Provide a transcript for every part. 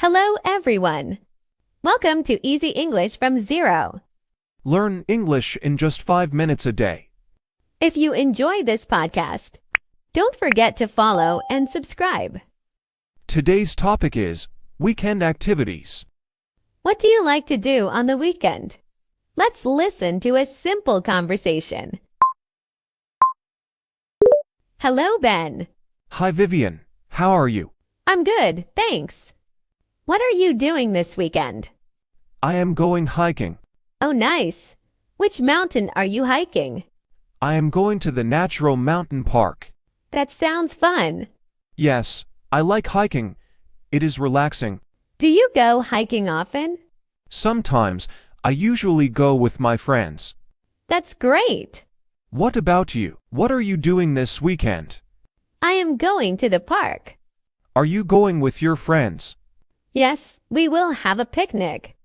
Hello, everyone. Welcome to Easy English from Zero. Learn English in just 5 minutes a day. If you enjoy this podcast, don't forget to follow and subscribe. Today's topic is weekend activities. What do you like to do on the weekend? Let's listen to a simple conversation. Hello, Ben. Hi, Vivian. How are you? I'm good, thanks. What are you doing this weekend? I am going hiking. Oh, nice. Which mountain are you hiking? I am going to the natural mountain park. That sounds fun. Yes, I like hiking. It is relaxing. Do you go hiking often? Sometimes, I usually go with my friends. That's great. What about you? What are you doing this weekend? I am going to the park. Are you going with your friends? Yes, we will have a picnic.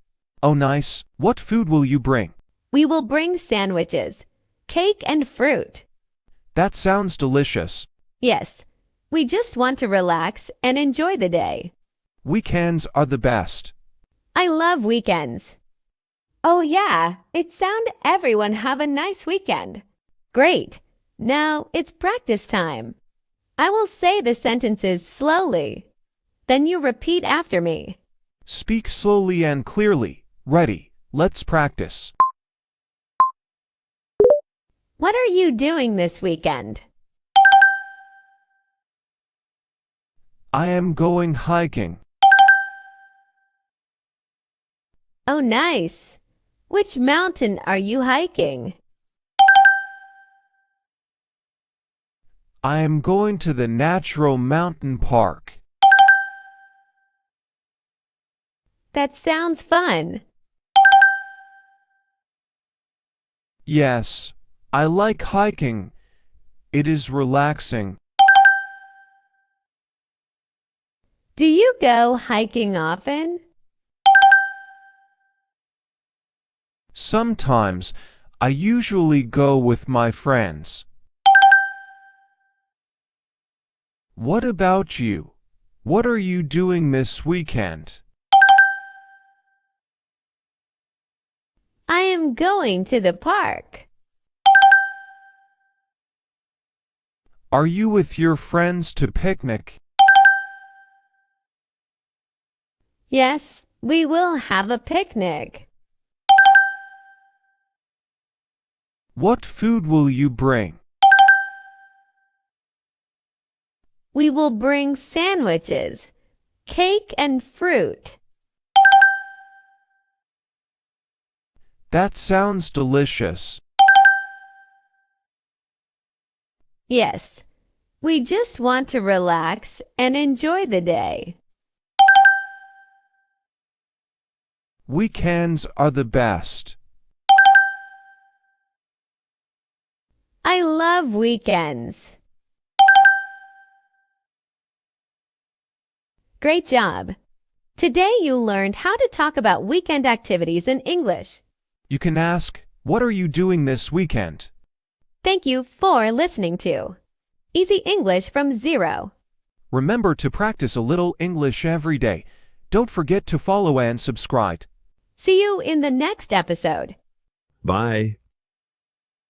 Oh, nice. What food will you bring? We will bring sandwiches, cake and fruit. That sounds delicious. Yes, we just want to relax and enjoy the day. Weekends are the best. I love weekends. Oh yeah, it sounds everyone have a nice weekend. Great. Now it's practice time. I will say the sentences slowly. Then you repeat after me. Speak slowly and clearly. Ready. Let's practice. What are you doing this weekend? I am going hiking. Oh, nice. Which mountain are you hiking? I am going to the natural mountain park. That sounds fun. Yes, I like hiking. It is relaxing. Do you go hiking often? Sometimes, I usually go with my friends. What about you? What are you doing this weekend? I am going to the park. Are you with your friends to picnic? Yes, we will have a picnic. What food will you bring? We will bring sandwiches, cake and fruit. That sounds delicious. Yes, we just want to relax and enjoy the day. Weekends are the best. I love weekends. Great job! Today you learned how to talk about weekend activities in English. You can ask, what are you doing this weekend? Thank you for listening to Easy English from Zero. Remember to practice a little English every day. Don't forget to follow and subscribe. See you in the next episode. Bye.